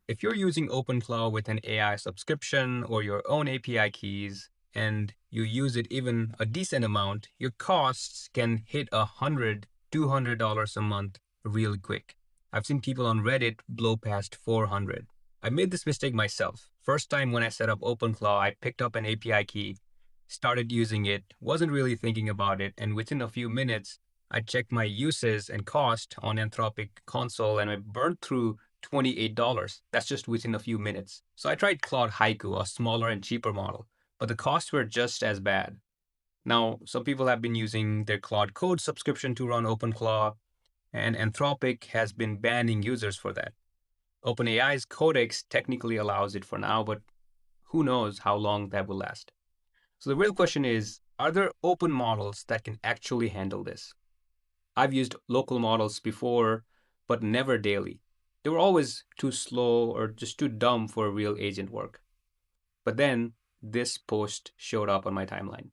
If you're using OpenClaw with an AI subscription or your own API keys, and you use it even a decent amount, your costs can hit $100, $200 a month really quick. I've seen people on Reddit blow past 400. I made this mistake myself. First time when I set up OpenClaw, I picked up an API key, started using it, wasn't really thinking about it, and within a few minutes, I checked my uses and cost on Anthropic console and I burned through $28. That's just within a few minutes. So I tried Claude Haiku, a smaller and cheaper model, but the costs were just as bad. Now, some people have been using their Claude Code subscription to run OpenClaw, and Anthropic has been banning users for that. OpenAI's Codex technically allows it for now, but who knows how long that will last. So the real question is, are there open models that can actually handle this? I've used local models before, but never daily. They were always too slow or just too dumb for real agent work. But then this post showed up on my timeline.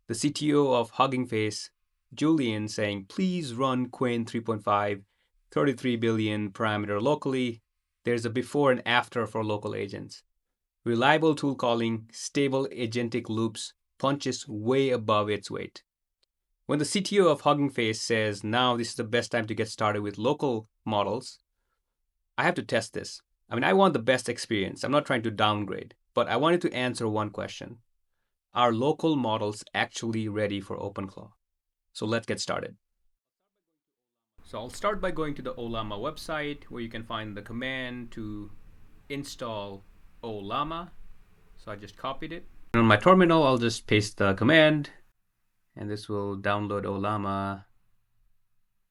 The CTO of Hugging Face, Julian, saying, please run Qwen 3.5, 33 billion parameter locally. There's a before and after for local agents. Reliable tool calling, stable agentic loops, punches way above its weight. When the CTO of Hugging Face says, now this is the best time to get started with local models, I have to test this. I mean, I want the best experience. I'm not trying to downgrade, but I wanted to answer one question. Are local models actually ready for OpenClaw? So let's get started. So I'll start by going to the Ollama website where you can find the command to install Ollama. So I just copied it. And on my terminal, I'll just paste the command, and this will download Ollama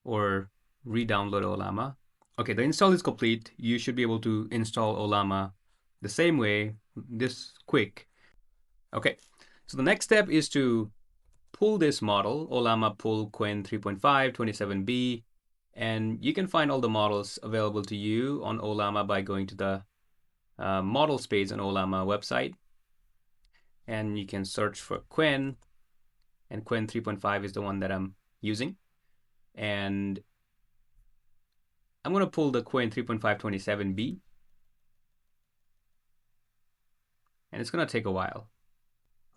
or re-download Ollama. Okay, the install is complete. You should be able to install Ollama the same way, this quick. Okay, so the next step is to pull this model, Ollama pull Qwen 3.5 27B, and you can find all the models available to you on Ollama by going to the models page on Ollama website, and you can search for Qwen, and Qwen 3.5 is the one that I'm using, and I'm going to pull the Qwen 3.5 27B, and it's going to take a while.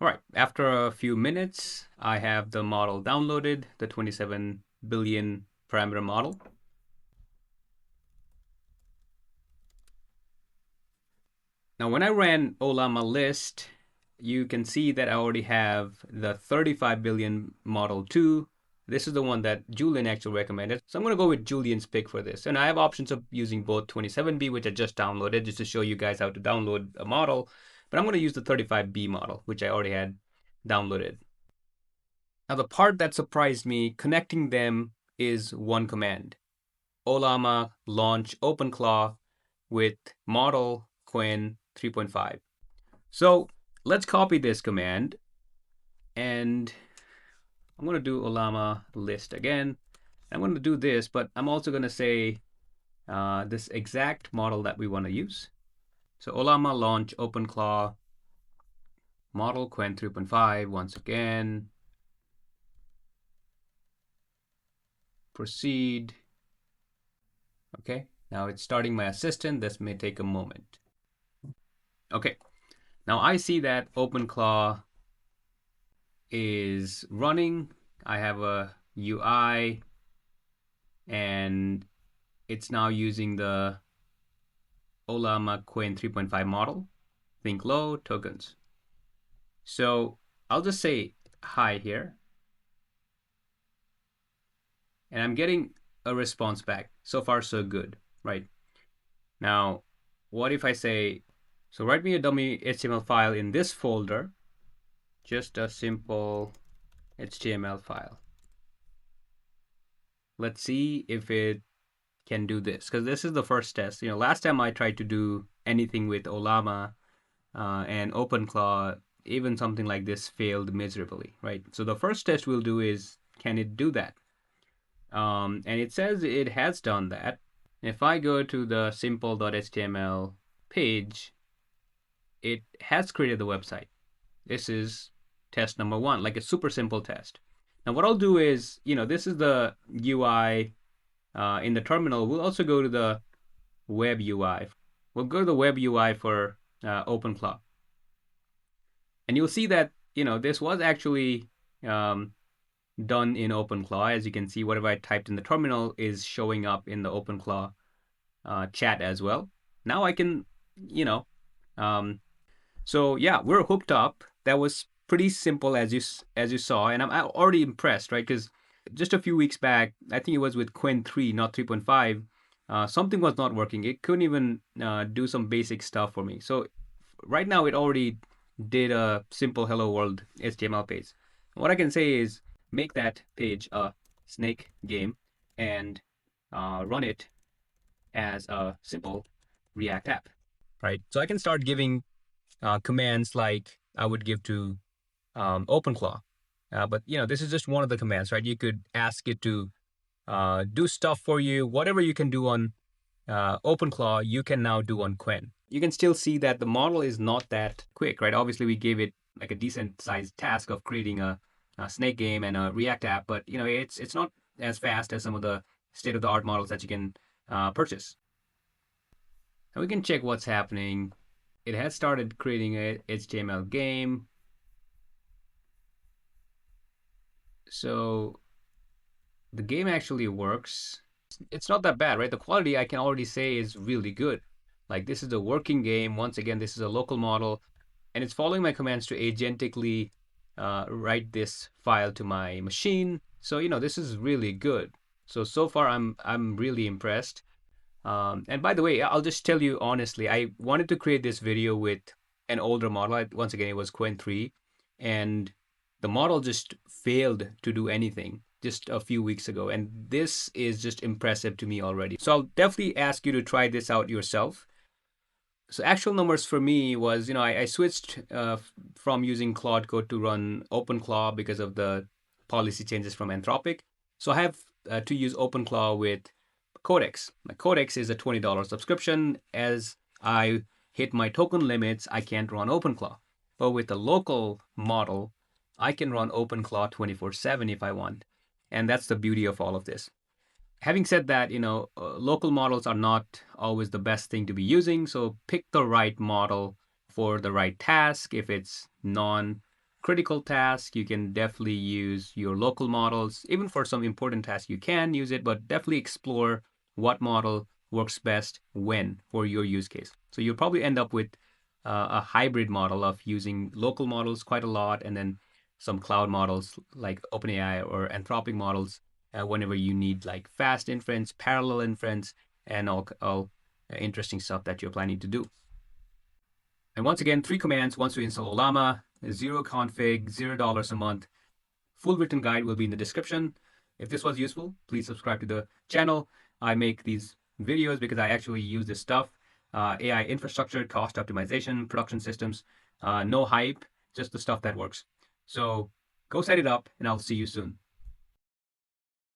All right, after a few minutes, I have the model downloaded, the 27 billion parameter model. Now, when I ran Ollama list, you can see that I already have the 35 billion model 2. This is the one that Julian actually recommended. So I'm going to go with Julian's pick for this. And I have options of using both 27B, which I just downloaded, just to show you guys how to download a model. But I'm going to use the 35B model, which I already had downloaded. Now, the part that surprised me, connecting them is one command. Ollama launch OpenClaw with model Qwen 3.5. So let's copy this command, and I'm going to do Ollama list again. I'm going to do this, but I'm also going to say this exact model that we want to use. So Ollama launch OpenClaw model Qwen 3.5 once again. Proceed. Okay, now it's starting my assistant. This may take a moment. Okay, now I see that OpenClaw is running. I have a UI, and it's now using the Ollama Qwen 3.5 model. Think low tokens. So I'll just say hi here, and I'm getting a response back. So far, so good, right? Now, what if I say, so write me a dummy HTML file in this folder, just a simple HTML file. Let's see if it can do this, because this is the first test. Last time I tried to do anything with Ollama and OpenClaw, even something like this failed miserably, right? So the first test we'll do is, can it do that? And it says it has done that. If I go to the simple.html page, it has created the website. This is test number 1, like a super simple test. Now what I'll do is, this is the UI in the terminal. We'll also go to the web UI. we'll go to the web UI for OpenClaw. And you'll see that, this was actually done in OpenClaw. As you can see, whatever I typed in the terminal is showing up in the OpenClaw chat as well. Now I can, so yeah, we're hooked up. That was pretty simple as you saw, and I'm already impressed, right? Because just a few weeks back, I think it was with Qwen 3, not 3.5, something was not working. It couldn't even do some basic stuff for me. So right now, it already did a simple hello world HTML page. What I can say is make that page a snake game and run it as a simple React app, right? So I can start giving commands like I would give to OpenClaw. But this is just one of the commands, right? You could ask it to do stuff for you. Whatever you can do on OpenClaw, you can now do on Qwen. You can still see that the model is not that quick, right? Obviously, we gave it like a decent sized task of creating a snake game and a React app, but it's not as fast as some of the state of the art models that you can purchase. And we can check what's happening. It has started creating a HTML game. So the game actually works. It's not that bad, right? The quality I can already say is really good. Like this is a working game. Once again, this is a local model, and it's following my commands to agentically write this file to my machine. So this is really good. So far I'm really impressed. And by the way, I'll just tell you honestly, I wanted to create this video with an older model. Once again, it was Qwen 3, and the model just failed to do anything just a few weeks ago. And this is just impressive to me already. So I'll definitely ask you to try this out yourself. So actual numbers for me was, I switched from using Claude Code to run OpenClaw because of the policy changes from Anthropic. So I have to use OpenClaw with Codex. My Codex is a $20 subscription. As I hit my token limits, I can't run OpenClaw. But with the local model, I can run OpenClaw 24/7 if I want. And that's the beauty of all of this. Having said that, local models are not always the best thing to be using. So pick the right model for the right task. If it's non-critical task, you can definitely use your local models. Even for some important tasks, you can use it, but definitely explore what model works best when for your use case. So you'll probably end up with a hybrid model of using local models quite a lot, and then some cloud models like OpenAI or Anthropic models whenever you need like fast inference, parallel inference, and all interesting stuff that you're planning to do. And once again, 3 commands once you install Ollama: zero config, $0 a month. Full written guide will be in the description. If this was useful, please subscribe to the channel. I make these videos because I actually use this stuff. AI infrastructure, cost optimization, production systems, no hype, just the stuff that works. So go set it up, and I'll see you soon.